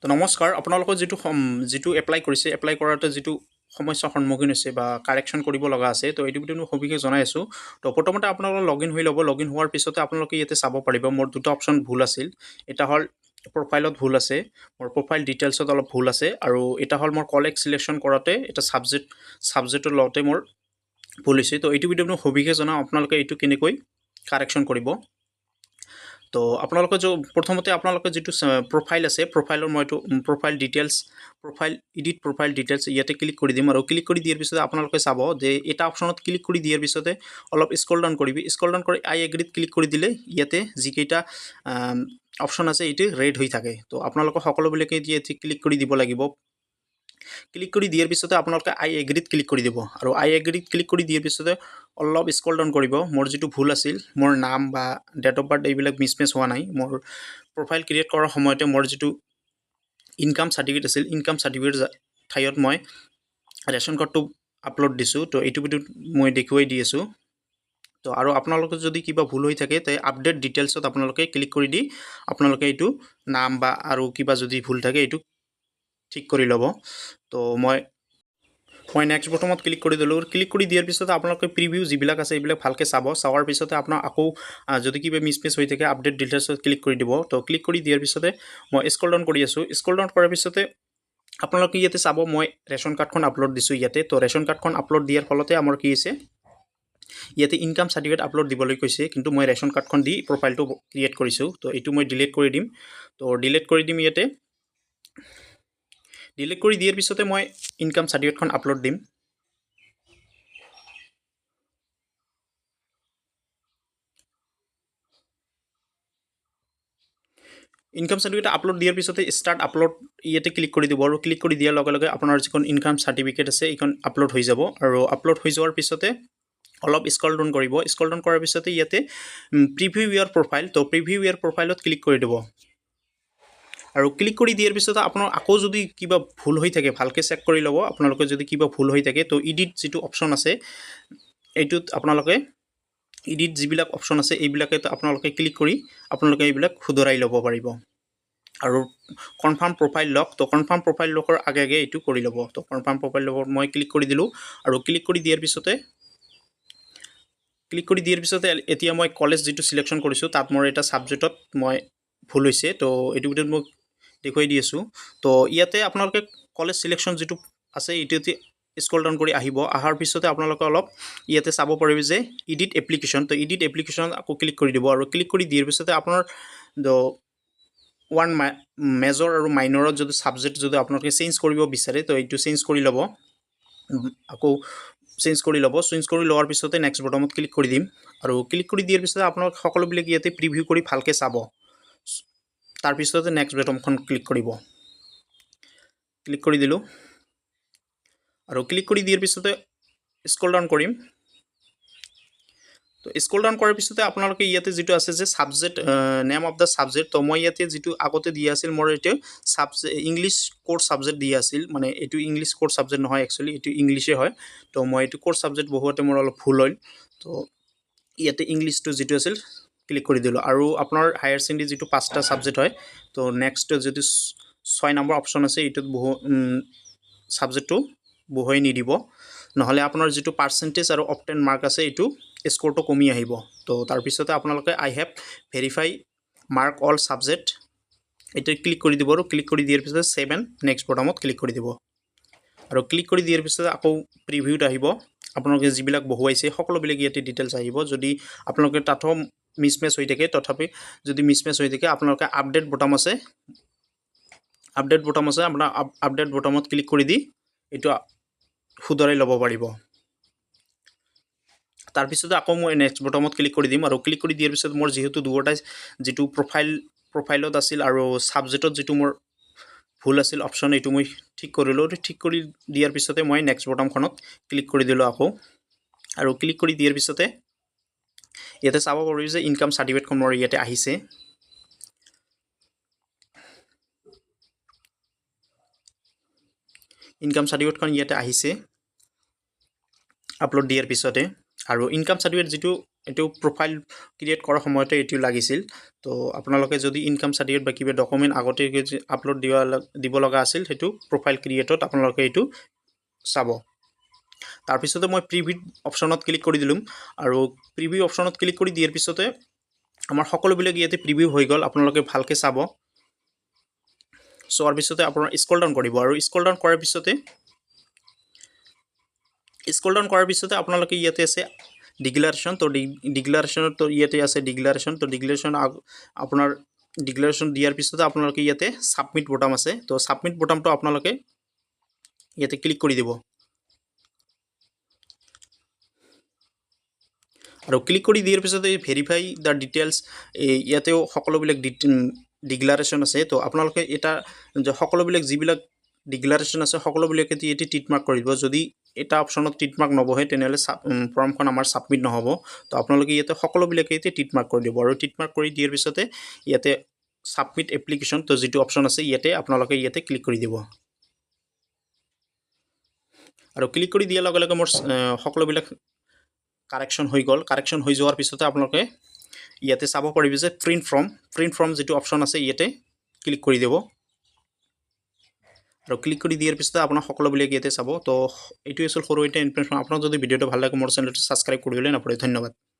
তো নমস্কাৰ আপোনালোকৰ যিটো এপ্লাই কৰিছে এপ্লাই কৰাতে যিটো সমস্যাৰ সন্মুখীন হৈছে বা কাৰেকশ্যন কৰিব লগা আছে তো এইটো ভিডিঅ' সবিশেষ জনাই আছোঁ তো প্ৰথমতে আপোনালোকে লগইন হৈ ল'ব লগইন হোৱাৰ পিছতে আপোনালোকে ইয়াতে চাব পাৰিব মোৰ দুটা অপশ্যন ভুল আছিল এটা হ'ল প্ৰফাইলত ভুল আছে মোৰ প্ৰফাইল ডিটেইলছত অলপ ভুল আছে আৰু এটা হ'ল মোৰ কলেজ চিলেকশ্যন কৰোঁতে এটা ছাবজেক্টৰ লওঁতে মোৰ ভুল হৈছে তো এইটো ভিডিঅ' সবিশেষ জনাওঁ আপোনালোকে এইটো কেনেকৈ কাৰেকশ্যন কৰিব তো আপোনালোকে প্ৰথমতে আপোনালোকে যিটো প্ৰফাইল আছে প্ৰফাইলৰ মই এইটো প্ৰফাইল এডিট প্ৰফাইল ডিটেইলছ ইয়াতে ক্লিক কৰি দিম আৰু ক্লিক কৰি দিয়াৰ পিছতে আপোনালোকে চাব যে এটা অপশ্যনত ক্লিক কৰি দিয়াৰ পিছতে অলপ স্ক্ৰল ডাউন কৰিবি স্ক্ৰল ডাউন কৰি আই এগ্ৰীত ক্লিক কৰি দিলে ইয়াতে যিকেইটা অপশ্যন আছে এইটো ৰেড হৈ থাকে তো আপোনালোকে সকলোবিলাকে ইয়াতে ক্লিক কৰি দিব লাগিব ক্লিক কৰি দিয়াৰ পিছতে আপোনালোকে আই এগ্ৰীত ক্লিক কৰি দিব আৰু আই এগ্ৰীত ক্লিক কৰি দিয়াৰ পিছতে অলপ স্ক্ৰল ডাউন কৰিব মোৰ যিটো ভুল আছিল মোৰ নাম বা ডেট অফ বাৰ্থ এইবিলাক মিছমেচ হোৱা নাই মোৰ প্ৰফাইল ক্ৰিয়েট কৰাৰ সময়তে মোৰ যিটো ইনকাম চাৰ্টিফিকেট আছিল ইনকাম চাৰ্টিফিকেট ঠাইত মই ৰেচন কাৰ্ডটো আপলোড দিছোঁ তো এইটো ভিডিঅ'ত মই দেখুৱাই দি আছোঁ তো আৰু আপোনালোকে যদি কিবা ভুল হৈ থাকে তে আপডেট ডিটেইলছত আপোনালোকে ক্লিক কৰি দি আপোনালোকে এইটো নাম বা আৰু কিবা যদি ভুল থাকে এইটো ঠিক কৰি ল'ব তো মই নেক্সট বটমত ক্লিক কৰি দিলোঁ ক্লিক কৰি দিয়াৰ পিছতে আপোনালোকে প্ৰিভিউ যিবিলাক আছে এইবিলাক ভালকৈ চাৱাৰ পিছতে আপোনাৰ আকৌ যদি কিবা মিছমেচ হৈ থাকে আপডেট ডিটেইলছত ক্লিক কৰি দিব তো ক্লিক কৰি দিয়াৰ পিছতে মই স্ক্ৰল ডাউন কৰি আছোঁ স্ক্ৰল ডাউন কৰাৰ পিছতে আপোনালোকে ইয়াতে চাব মই ৰেচন কাৰ্ডখন আপলোড দিছোঁ ইয়াতে তো ৰেচন কাৰ্ডখন আপলোড দিয়াৰ ফলতে আমাৰ কি হৈছে ইয়াতে ইনকাম চাৰ্টিফিকেট আপলোড দিবলৈ কৈছে কিন্তু মই ৰেচন কাৰ্ডখন দি প্ৰফাইলটো ক্ৰিয়েট কৰিছোঁ তো এইটো মই ডিলিট কৰি দিম তো ডিলিট কৰি দিম ইয়াতে ডিলিট কৰি দিয়াৰ পিছতে মই ইনকাম চাৰ্টিফিকেটখন আপলোড দিম ইনকাম চাৰ্টিফিকেট আপলোড দিয়াৰ পিছতে ষ্টাৰ্ট আপলোড ইয়াতে ক্লিক কৰি দিব আৰু ক্লিক কৰি দিয়াৰ লগে লগে আপোনাৰ যিখন ইনকাম চাৰ্টিফিকেট আছে এইখন আপলোড হৈ যাব আৰু আপলোড হৈ যোৱাৰ পিছতে অলপ স্ক্ৰল ডাউন কৰিব স্ক্ৰল ডাউন কৰাৰ পিছতে ইয়াতে প্ৰিভিউ ইয়াৰ প্ৰফাইল তো প্ৰিভিউ ইয়াৰ প্ৰফাইলত ক্লিক কৰি দিব আৰু ক্লিক কৰি দিয়াৰ পিছতে আপোনাৰ আকৌ যদি কিবা ভুল হৈ থাকে ভালকৈ চেক কৰি ল'ব আপোনালোকে যদি কিবা ভুল হৈ থাকে তো এডিট যিটো অপশ্যন আছে এইটোত আপোনালোকে এডিট যিবিলাক অপশ্যন আছে এইবিলাকে আপোনালোকে ক্লিক কৰি আপোনালোকে এইবিলাক শুধৰাই ল'ব পাৰিব আৰু কনফাৰ্ম প্ৰফাইল লক তো কনফাৰ্ম প্ৰফাইল লকৰ আগে আগে এইটো কৰি ল'ব তো কনফাৰ্ম প্ৰফাইল লকৰ মই ক্লিক কৰি দিলোঁ আৰু ক্লিক কৰি দিয়াৰ পিছতে এতিয়া মই কলেজ যিটো চিলেকশ্যন কৰিছোঁ তাত মোৰ এটা ছাবজেক্টত মই ভুল হৈছে তো এইটো ভিডিঅ'ত মই দেখুৱাই দি আছোঁ তো ইয়াতে আপোনালোকে কলেজ চিলেকশ্যন যিটো আছে এইটোতে স্ক্ৰল ডাউন কৰি অহাৰ পিছতে আপোনালোকে অলপ ইয়াতে চাব পাৰিব যে এডিট এপ্লিকেশ্যন তো এডিট এপ্লিকেশ্যন আকৌ ক্লিক কৰি দিব আৰু ক্লিক কৰি দিয়াৰ পিছতে আপোনাৰ ওৱান মেজৰ আৰু মাইনৰত যদি ছাবজেক্ট যদি আপোনালোকে চেঞ্জ কৰিব বিচাৰে তো এইটো চেঞ্জ কৰি ল'ব আকৌ চেঞ্জ কৰি লোৱাৰ পিছতে নেক্সট বটমত ক্লিক কৰি দিম আৰু ক্লিক কৰি দিয়াৰ পিছতে আপোনালোকে সকলোবিলাক ইয়াতে প্ৰিভিউ কৰি ভালকৈ চাব তাৰপিছতে নেক্সট বটমখন ক্লিক কৰিব ক্লিক কৰি দিলোঁ আৰু ক্লিক কৰি দিয়াৰ পিছতে স্ক্ৰল ডাউন কৰিম তো স্ক্ৰল ডাউন কৰাৰ পিছতে আপোনালোকে ইয়াতে যিটো আছে যে subject name of the subject তো মই ইয়াতে যিটো আগতে দিয়া আছিল মোৰ এইটো ইংলিছ কোৰ্চ ছাবজেক্ট দিয়া আছিল মানে এইটো ইংলিছ কোৰ্চ ছাবজেক্ট নহয় একচুৱেলি এইটো ইংলিছে হয় তো মই এইটো কোৰ্চ ছাবজেক্ট বহুৱাতে মোৰ অলপ ভুল হ'ল তো ইয়াতে ইংলিছটো যিটো আছিল ক্লিক কৰি দিলোঁ আৰু আপোনাৰ হায়াৰ ছেকেণ্ডেৰী যিটো 5টা ছাবজেক্ট হয় তো নেক্সট যিটো 6 নম্বৰ অপশ্যন আছে এইটোত ছাবজেক্টটো বহুৱাই নিদিব নহ'লে আপোনাৰ যিটো পাৰ্চেণ্টেজ আৰু অপটেন মাৰ্ক আছে এইটো স্ক'ৰটো কমি আহিব তো তাৰপিছতে আপোনালোকে I have verify mark all subject এইটো ক্লিক কৰি দিব আৰু ক্লিক কৰি দিয়াৰ পিছতে 7 নেক্সট বটমত ক্লিক কৰি দিব আৰু ক্লিক কৰি দিয়াৰ পিছতে আকৌ প্ৰিভিউত আহিব আপোনালোকে যিবিলাক বহুৱাইছে সকলোবিলাক ইয়াতে ডিটেইলছ আহিব যদি আপোনালোকে তাতো মিছমেচ হৈ থাকে তথাপি যদি মিছমেচ হৈ থাকে আপোনালোকে আপডেট বটম আছে আপোনাৰ আপডেট বটমত ক্লিক কৰি দি এইটো শুধৰাই ল'ব পাৰিব তাৰপিছতে আকৌ মই নেক্সট বটমত ক্লিক কৰি দিম আৰু ক্লিক কৰি দিয়াৰ পিছত মোৰ যিহেতু দুয়োটাই যিটো প্ৰফাইলত আছিল আৰু ছাবজেক্টত যিটো মোৰ ভুল আছিল অপশ্যন এইটো মই ঠিক কৰিলোঁ ঠিক কৰি দিয়াৰ পিছতে মই নেক্সট বটমখনত ক্লিক কৰি দিলোঁ আকৌ আৰু ক্লিক কৰি দিয়াৰ পিছতে ইয়াতে চাব পাৰিব যে ইনকাম চাৰ্টিফিকেটখন মোৰ ইয়াতে আহিছে ইনকাম চাৰ্টিফিকেটখন ইয়াতে আহিছে আপলোড দিয়াৰ পিছতে আৰু ইনকাম চাৰ্টিফিকেট যিটো এইটো প্ৰফাইল ক্ৰিয়েট কৰাৰ সময়তে এইটো লাগিছিল তো আপোনালোকে যদি ইনকাম চাৰ্টিফিকেট বা কিবা ডকুমেণ্ট আগতে আপলোড দিব লগা আছিল সেইটো প্ৰফাইল ক্ৰিয়েটত আপোনালোকে এইটো চাব তাৰপিছতে মই প্ৰিভিউ অপশ্যনত ক্লিক কৰি দিলোঁ আৰু প্ৰিভিউ অপশ্যনত ক্লিক কৰি দিয়াৰ পিছতে আমাৰ সকলোবিলাক ইয়াতে প্ৰিভিউ হৈ গ'ল আপোনালোকে ভালকৈ চাব চোৱাৰ পিছতে আপোনাৰ স্ক্ৰল ডাউন কৰিব আৰু স্ক্ৰল ডাউন কৰাৰ পিছতে আপোনালোকে ইয়াতে আছে ডিক্লাৰেশ্যন তো ডিক্লাৰেশ্যনত তো ইয়াতে আছে ডিক্লাৰেশ্যন তো ডিক্লাৰেশ্যন আপোনাৰ ডিক্লাৰেশ্যন দিয়াৰ পিছতে আপোনালোকে ইয়াতে ছাবমিট বটাম আছে তো ছাবমিট বটামটো আপোনালোকে ইয়াতে ক্লিক কৰি দিব আৰু ক্লিক কৰি দিয়াৰ পিছতে ভেৰিফাই দ্য ডিটেইলছ ইয়াতেও সকলোবিলাক ডিক্লাৰেশ্যন আছে তো আপোনালোকে এটা সকলোবিলাক যিবিলাক ডিক্লাৰেশ্যন আছে সকলোবিলাকে ইয়াতে টিক মাৰ্ক কৰি দিব যদি এটা অপশ্যনত টিক মাৰ্ক নবহে তেনেহ'লে ফৰ্মখন আমাৰ ছাবমিট নহ'ব তো আপোনালোকে ইয়াতে সকলোবিলাকে ইয়াতে টিক মাৰ্ক কৰি দিব আৰু টিক মাৰ্ক কৰি দিয়াৰ পিছতে ইয়াতে ছাবমিট এপ্লিকেশ্যন তো যিটো অপশ্যন আছে ইয়াতে আপোনালোকে ইয়াতে ক্লিক কৰি দিব আৰু ক্লিক কৰি দিয়াৰ লগে লগে মোৰ সকলোবিলাক কাৰেকশ্যন হৈ গ'ল কাৰেকশ্যন হৈ যোৱাৰ পিছতে আপোনালোকে ইয়াতে চাব পাৰিব যে প্ৰিণ্ট ফৰ্ম যিটো অপশ্যন আছে ইয়াতে ক্লিক কৰি দিব আৰু ক্লিক কৰি দিয়াৰ পিছতে আপোনাৰ সকলোবিলাক ইয়াতে চাব তো এইটোৱে আছিল সৰু এটা ইনফৰমেশ্যন আপোনাৰ যদি ভিডিঅ'টো ভাল লাগে মোৰ চেনেলটো ছাবস্ক্ৰাইব কৰিবলৈ নাপাহৰিব ধন্যবাদ